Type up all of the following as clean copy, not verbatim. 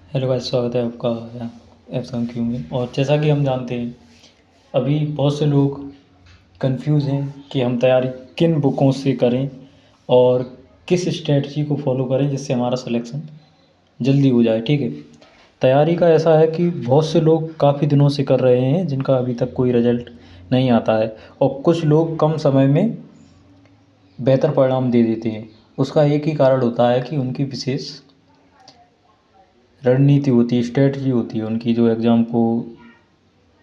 Hello guys, स्वागत है आपका एफएम क्यू में। और जैसा कि हम जानते हैं, अभी बहुत से लोग कंफ्यूज हैं कि हम तैयारी किन बुकों से करें और किस स्ट्रेटजी को फॉलो करें जिससे हमारा सिलेक्शन जल्दी हो जाए। ठीक है, तैयारी का ऐसा है कि बहुत से लोग काफ़ी दिनों से कर रहे हैं जिनका अभी तक कोई रिजल्ट नहीं आता है, और कुछ लोग कम समय में बेहतर परिणाम दे देते हैं। उसका एक ही कारण होता है कि उनकी विशेष रणनीति होती है, स्ट्रेटजी होती है उनकी, जो एग्ज़ाम को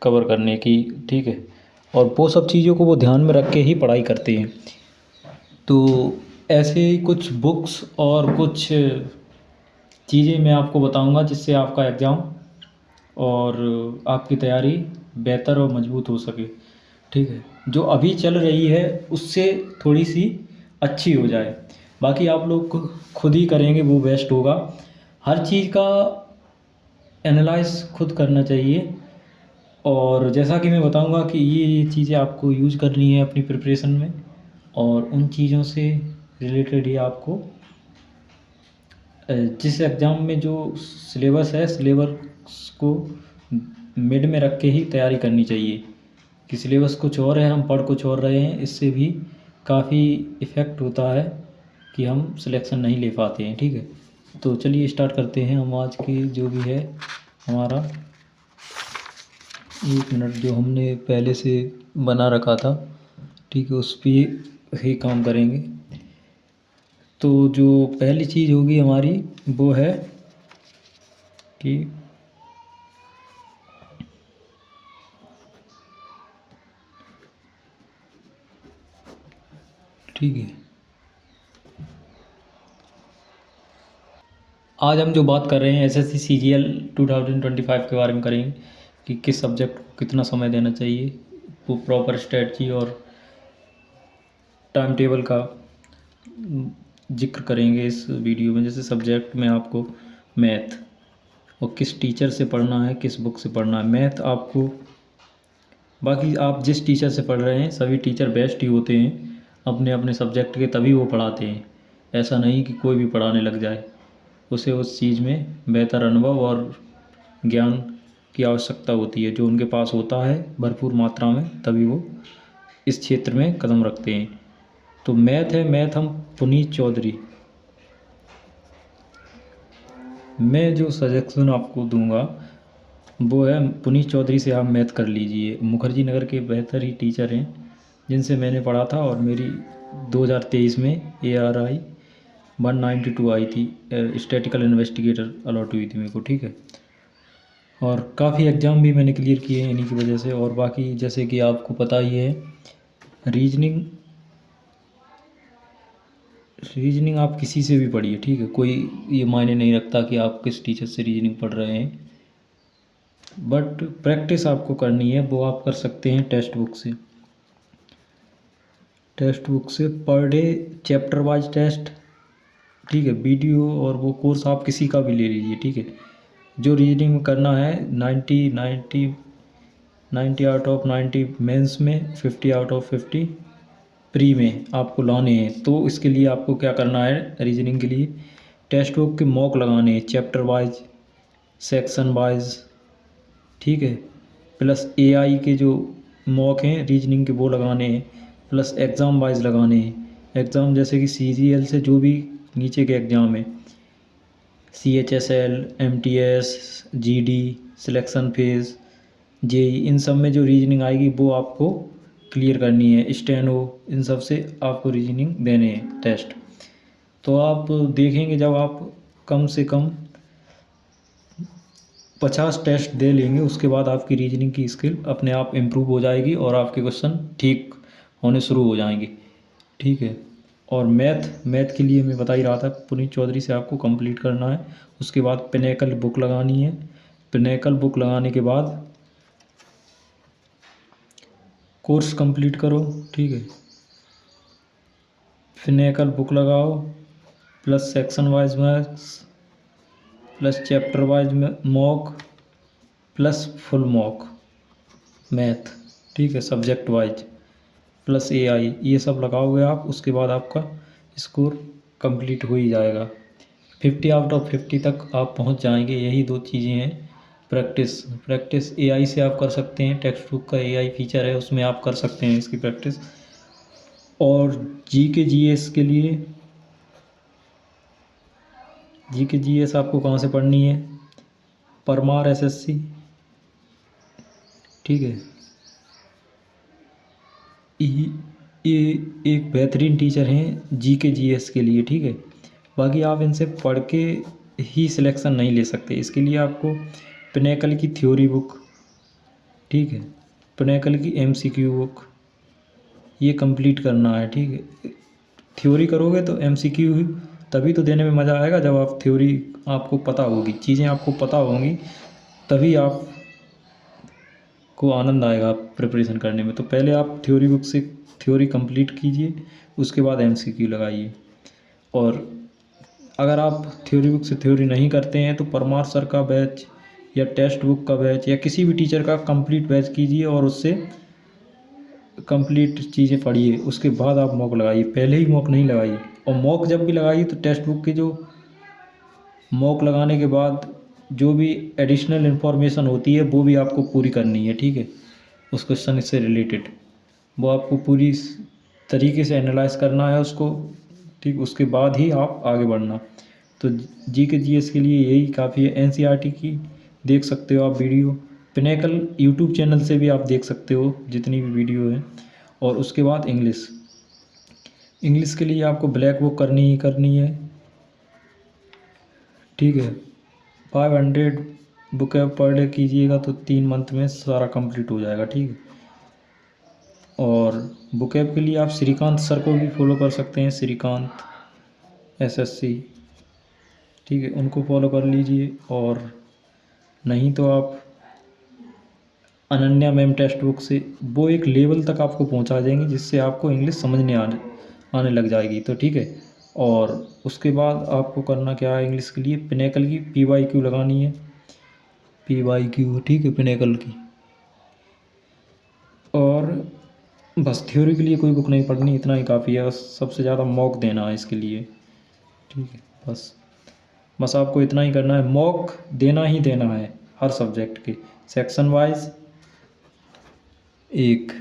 कवर करने की। ठीक है, और वो सब चीज़ों को वो ध्यान में रख के ही पढ़ाई करते हैं। तो ऐसे ही कुछ बुक्स और कुछ चीज़ें मैं आपको बताऊंगा जिससे आपका एग्ज़ाम और आपकी तैयारी बेहतर और मजबूत हो सके। ठीक है, जो अभी चल रही है उससे थोड़ी सी अच्छी हो जाए। बाकी आप लोग खुद ही करेंगे वो बेस्ट होगा। हर चीज़ का एनालाइज खुद करना चाहिए। और जैसा कि मैं बताऊंगा कि ये चीज़ें आपको यूज़ करनी है अपनी प्रिपरेशन में, और उन चीज़ों से रिलेटेड ही आपको जिस एग्ज़ाम में जो सिलेबस है, सिलेबस को मिड में रख के ही तैयारी करनी चाहिए। कि सिलेबस कुछ और है, हम पढ़ कुछ और रहे हैं, इससे भी काफ़ी इफ़ेक्ट होता है कि हम सिलेक्शन नहीं ले पाते हैं। ठीक है, तो चलिए स्टार्ट करते हैं हम आज की जो भी है हमारा। एक मिनट, जो हमने पहले से बना रखा था, ठीक है, उस पर ही काम करेंगे। तो जो पहली चीज़ होगी हमारी वो है कि ठीक है, आज हम जो बात कर रहे हैं एसएससी सीजीएल 2025 के बारे में करेंगे कि किस सब्जेक्ट को कितना समय देना चाहिए, वो प्रॉपर स्ट्रेटजी और टाइम टेबल का जिक्र करेंगे इस वीडियो में। जैसे सब्जेक्ट में आपको मैथ, और किस टीचर से पढ़ना है, किस बुक से पढ़ना है। मैथ आपको, बाकी आप जिस टीचर से पढ़ रहे हैं, सभी टीचर बेस्ट ही होते हैं अपने अपने सब्जेक्ट के, तभी वो पढ़ाते हैं। ऐसा नहीं कि कोई भी पढ़ाने लग जाए, उसे उस चीज़ में बेहतर अनुभव और ज्ञान की आवश्यकता होती है, जो उनके पास होता है भरपूर मात्रा में, तभी वो इस क्षेत्र में कदम रखते हैं। तो मैथ है, मैथ हम पुनीत चौधरी, मैं जो सजेशन आपको दूंगा वो है पुनीत चौधरी से आप मैथ कर लीजिए। मुखर्जी नगर के बेहतर ही टीचर हैं जिनसे मैंने पढ़ा था, और मेरी 2023 में ARI 192 आई थी, स्टैटिकल इन्वेस्टिगेटर अलॉट हुई थी मेरे को। ठीक है, और काफ़ी एग्ज़ाम भी मैंने क्लियर किए हैं इन्हीं की वजह से। और बाकी जैसे कि आपको पता ही है, रीजनिंग, रीजनिंग आप किसी से भी पढ़िए। ठीक है, कोई ये मायने नहीं रखता कि आप किस टीचर से रीजनिंग पढ़ रहे हैं, बट प्रैक्टिस आपको करनी है। वो आप कर सकते हैं टेक्स्ट बुक से। टेक्स्ट बुक से per day chapter wise test, ठीक है, वीडियो और वो कोर्स आप किसी का भी ले लीजिए। ठीक है, जो रीडिंग में करना है 90 आउट ऑफ 90 मेंस में, 50 आउट ऑफ 50 प्री में आपको लाने हैं। तो इसके लिए आपको क्या करना है, रीजनिंग के लिए टेक्स्ट बुक के मॉक लगाने हैं, चैप्टर वाइज, सेक्शन वाइज। ठीक है, प्लस AI के जो मॉक हैं रीजनिंग के वो लगाने हैं, प्लस एग्ज़ाम वाइज लगाने हैं। एग्ज़ाम जैसे कि CGL से जो भी नीचे के एग्ज़ाम है, CHSL, MTS, GD, selection phase, JEE, इन सब में जो रीजनिंग आएगी वो आपको क्लियर करनी है। स्टेनो, इन सब से आपको रीजनिंग देने हैं टेस्ट। तो आप देखेंगे जब आप कम से कम 50 टेस्ट दे लेंगे, उसके बाद आपकी रीजनिंग की स्किल अपने आप इम्प्रूव हो जाएगी और आपके क्वेश्चन ठीक होने शुरू हो जाएंगे। ठीक है, और मैथ के लिए मैं बता ही रहा था, पुनीत चौधरी से आपको कंप्लीट करना है। उसके बाद पिनेकल बुक लगानी है। पिनेकल बुक लगाने के बाद कोर्स कंप्लीट करो। ठीक है, पिनेकल बुक लगाओ, plus section wise maths, plus chapter wise mock, plus full mock math. ठीक है, सब्जेक्ट वाइज, प्लस AI, ये सब लगाओगे आप, उसके बाद आपका स्कोर कंप्लीट हो ही जाएगा। 50 आउट ऑफ 50 तक आप पहुंच जाएंगे। यही दो चीज़ें हैं। प्रैक्टिस एआई से आप कर सकते हैं, टेक्स्ट बुक का एआई फीचर है, उसमें आप कर सकते हैं इसकी प्रैक्टिस। और जीएस के लिए जीएस आपको कहाँ से पढ़नी है? परमार एसएससी, ठीक है। ये एक बेहतरीन टीचर हैं जीएस के लिए, ठीक है। बाकी आप इनसे पढ़ के ही सिलेक्शन नहीं ले सकते, इसके लिए आपको पिनेकल की थ्योरी बुक, ठीक है, पिनेकल की एमसीक्यू बुक, ये कंप्लीट करना है, ठीक है। थ्योरी करोगे तो एमसीक्यू तभी तो देने में मज़ा आएगा, जब आप थ्योरी आपको पता होगी, चीज़ें आपको पता होंगी, तभी आप को आनंद आएगा प्रिपरेशन करने में। तो पहले आप थ्योरी बुक से थ्योरी कंप्लीट कीजिए, उसके बाद एमसीक्यू लगाइए। और अगर आप थ्योरी बुक से थ्योरी नहीं करते हैं तो परमार सर का बैच या टेक्स्ट बुक का बैच या किसी भी टीचर का कंप्लीट बैच कीजिए और उससे कंप्लीट चीज़ें पढ़िए, उसके बाद आप मॉक लगाइए। पहले ही मॉक नहीं लगाइए। और मॉक जब भी लगाइए तो टेक्स्ट बुक के जो मॉक लगाने के बाद जो भी एडिशनल इन्फॉर्मेशन होती है वो भी आपको पूरी करनी है, ठीक है। उस क्वेश्चन से रिलेटेड वो आपको पूरी तरीके से एनालाइज करना है उसको, ठीक। उसके बाद ही आप आगे बढ़ना। तो जीएस के लिए यही काफ़ी है। एनसीईआरटी की देख सकते हो आप वीडियो, पिनेकल यूट्यूब चैनल से भी आप देख सकते हो जितनी भी वीडियो है। और उसके बाद इंग्लिश के लिए आपको ब्लैक बुक करनी ही करनी है, ठीक है। 500 बुक पर डे कीजिएगा तो 3 मंथ में सारा कंप्लीट हो जाएगा, ठीक है। और बुक ऐप के लिए आप श्रीकांत सर को भी फॉलो कर सकते हैं, श्रीकांत एसएससी, ठीक है, उनको फॉलो कर लीजिए। और नहीं तो आप अनन्या मैम टेक्स्ट बुक से, वो एक लेवल तक आपको पहुंचा देंगे जिससे आपको इंग्लिश समझने आने लग जाएगी, तो ठीक है। और उसके बाद आपको करना क्या है, इंग्लिश के लिए पिनेकल की पीवाईक्यू लगानी है, पीवाईक्यू, ठीक है, पिनेकल की। और बस थ्योरी के लिए कोई बुक नहीं पढ़नी, इतना ही काफ़ी है। सबसे ज़्यादा मॉक देना है इसके लिए, ठीक है। बस आपको इतना ही करना है, मॉक देना ही देना है हर सब्जेक्ट के, section wise 1,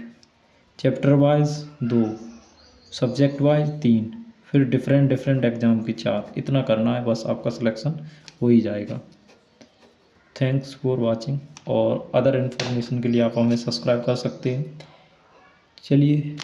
chapter wise 2, subject wise 3, फिर डिफरेंट एग्ज़ाम की 4। इतना करना है, बस आपका सिलेक्शन हो ही जाएगा। Thanks for watching. और अदर इन्फॉर्मेशन के लिए आप हमें सब्सक्राइब कर सकते हैं। चलिए।